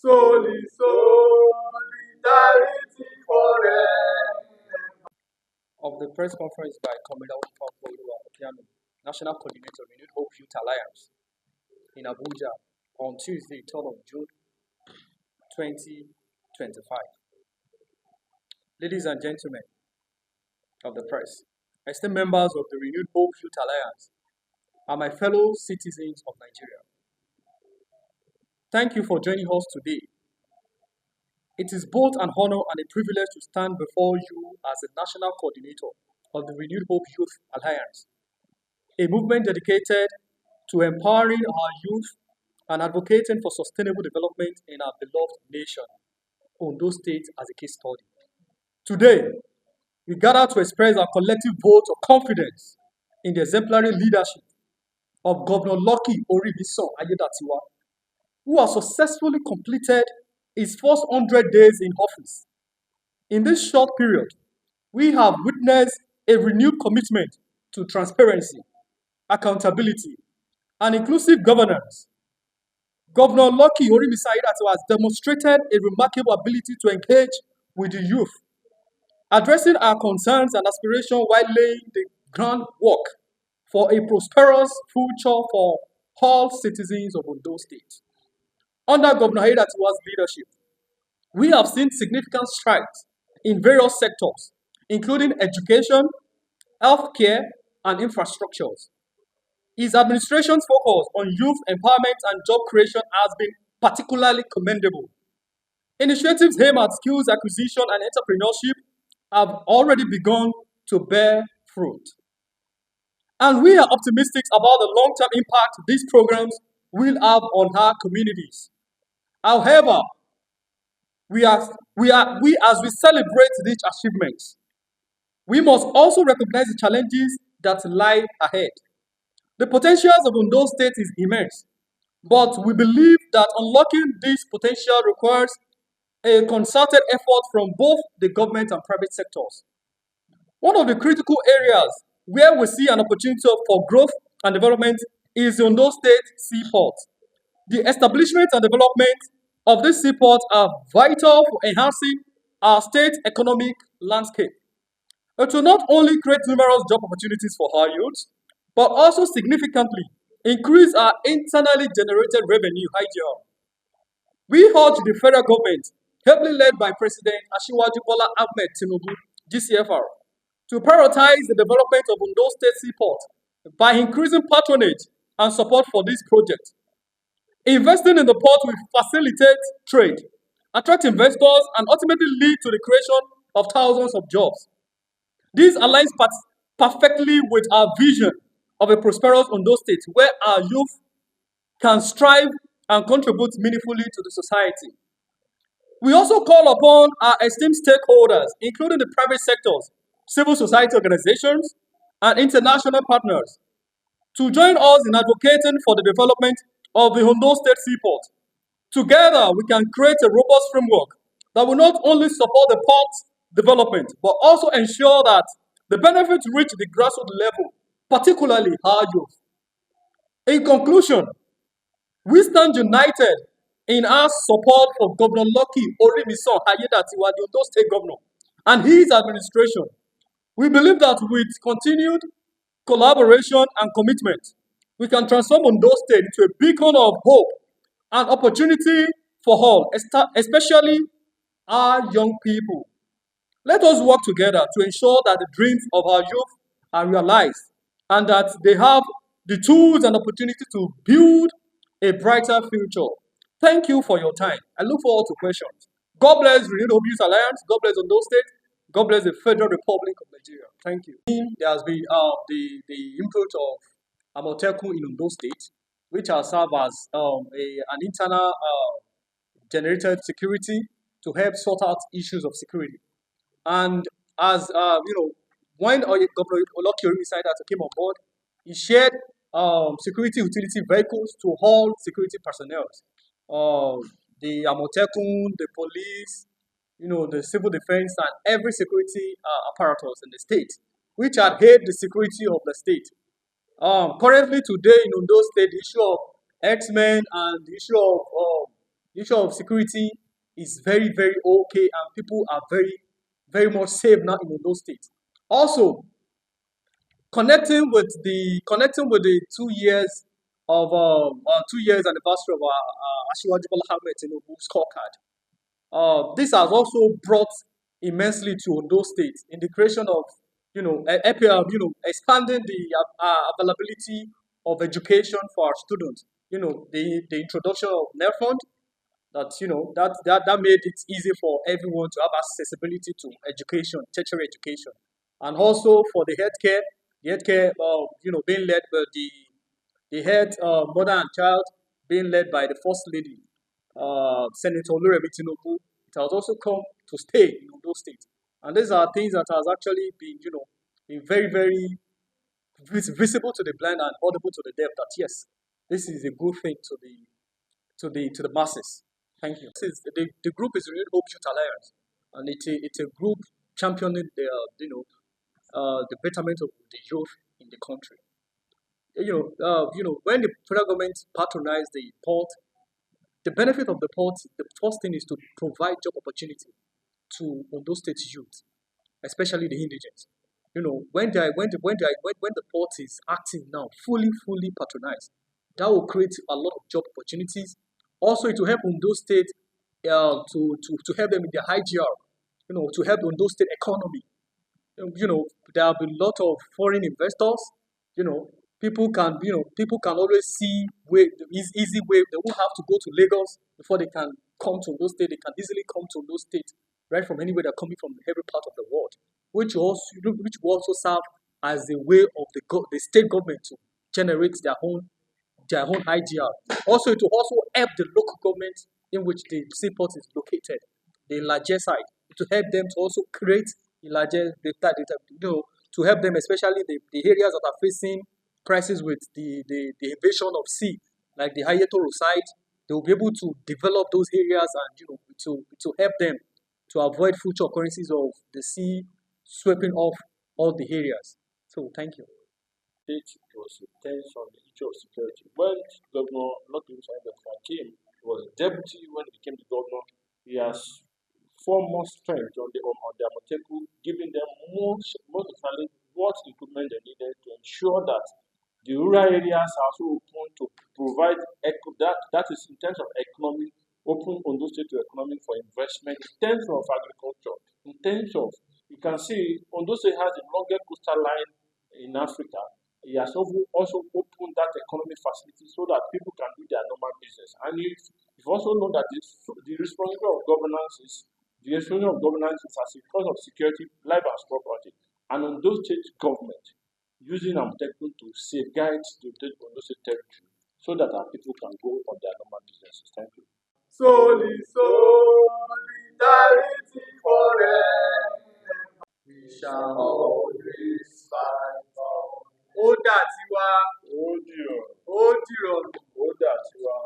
solidarity forever. Of the press conference by Commander Opiano, National Coordinator, Renewed Hope Youth Alliance, in Abuja on Tuesday, 3rd of June, 2025. Ladies and gentlemen of the press, esteemed members of the Renewed Hope Youth Alliance, and my fellow citizens of Nigeria, thank you for joining us today. It is both an honor and a privilege to stand before you as the National Coordinator of the Renewed Hope Youth Alliance, a movement dedicated to empowering our youth and advocating for sustainable development in our beloved nation, Ondo State, as a case study. Today, we gather to express our collective vote of confidence in the exemplary leadership of Governor Lucky Aiyedatiwa, who has successfully completed his first 100 days in office. In this short period, we have witnessed a renewed commitment to transparency, accountability, and inclusive governance. Governor Lucky Aiyedatiwa has demonstrated a remarkable ability to engage with the youth, addressing our concerns and aspirations while laying the groundwork for a prosperous future for all citizens of Ondo State. Under Governor Aiyedatiwa's leadership, we have seen significant strides in various sectors, including education, healthcare, and infrastructures. His administration's focus on youth empowerment and job creation has been particularly commendable. Initiatives aimed at skills acquisition and entrepreneurship have already begun to bear fruit. And we are optimistic about the long-term impact these programs will have on our communities. However, as we celebrate these achievements, we must also recognize the challenges that lie ahead. The potentials of Ondo State is immense, but we believe that unlocking this potential requires a concerted effort from both the government and private sectors. One of the critical areas where we see an opportunity for growth and development is the Ondo State Seaport. The establishment and development of this seaport are vital for enhancing our state's economic landscape. It will not only create numerous job opportunities for our youth, but also significantly increase our internally generated revenue, RHYA. We urge the federal government, heavily led by President Ahmed Tinubu, GCFR, to prioritize the development of Ondo State Seaport by increasing patronage and support for this project. Investing in the port will facilitate trade, attract investors, and ultimately lead to the creation of thousands of jobs. This aligns perfectly with our vision of a prosperous Ondo State where our youth can strive and contribute meaningfully to the society. We also call upon our esteemed stakeholders, including the private sectors, civil society organizations, and international partners, to join us in advocating for the development of the Ondo State Seaport. Together, we can create a robust framework that will not only support the port's development, but also ensure that the benefits reach the grassroots level, particularly our youth. In conclusion, we stand united in our support for Governor Lucky Aiyedatiwa, the Ondo State Governor, and his administration. We believe that with continued collaboration and commitment, we can transform Ondo State into a beacon of hope and opportunity for all, especially our young people. Let us work together to ensure that the dreams of our youth are realized and that they have the tools and opportunity to build a brighter future. Thank you for your time. I look forward to questions. God bless Renewed Hope Youth Alliance. God bless Ondo State. God bless the Federal Republic of Nigeria. Thank you. There has been the input of Amotekun in Ondo State, which has served as an internal generated security to help sort out issues of security. And as when Governor Lucky Aiyedatiwa came on board, he shared security utility vehicles to all security personnel. The Amotekun, the police, the civil defense, and every security apparatus in the state, which adhere the security of the state. Currently today in Ondo State, the issue of X-Men and the issue of The issue of security is very, very okay, and people are very, very much safe now in those states. Also, connecting with the 2 years of 2 years anniversary of Asiwaju Bola Ahmed Tinubu scorecard. This has also brought immensely to Ondo State in the creation of, expanding the availability of education for our students. The introduction of NEFund, that made it easy for everyone to have accessibility to education, tertiary education, and also for the healthcare, being led by the head mother and child being led by the first lady, Senator Oluremi Tinubu. It has also come to stay in those states, and these are things that has actually been very, very visible to the blind and audible to the deaf. That yes, this is a good thing to the masses. Thank you. The group is Renewed Hope Youth Alliance, and it's a group championing the betterment of the youth in the country. When the federal government patronized the port, the benefit of the port, the first thing is to provide job opportunity to Ondo State youth, especially the indigents. When the port is active now, fully patronized, that will create a lot of job opportunities. Also, it will help Ondo State to help them in their IGR, to help Ondo State economy. There have been a lot of foreign investors. You know, people can always see way the easy way. They won't have to go to Lagos before they can come to those state. They can easily come to those states right from anywhere they're coming from every part of the world, which will also serve as a way of the state government to generate their own IGR. Also, it will also help the local government in which the seaport is located, the larger side, to help them to also create a larger to help them, especially the areas that are facing crisis with the invasion of sea, like the Aiyedatiwa side. They will be able to develop those areas and to help them to avoid future occurrences of the sea sweeping off all the areas. So thank you. State was intense on the issue of security. When Governor Aiyedatiwa came, he was deputy when he became the governor. He has formed more strength on the Amoteku, giving them more especially what equipment they needed to ensure that the rural areas are also open to provide that is in terms of economy, open Ondo State to economy for investment, in terms of agriculture, in terms of you can see Ondo State has the longest coastal line in Africa. He has also opened that economic facility so that people can do their normal business. And you've also known that the responsibility of governance is as a cause of security, life and property. And on those state government using Amtekun to safeguard the Ondo State territory so that our people can go on their normal businesses. Thank you. Solidarity forever. We shall always fight for. Ó dà tiwa. Ó dìrọ̀. Ó dìrọ̀. Ó dà tiwa.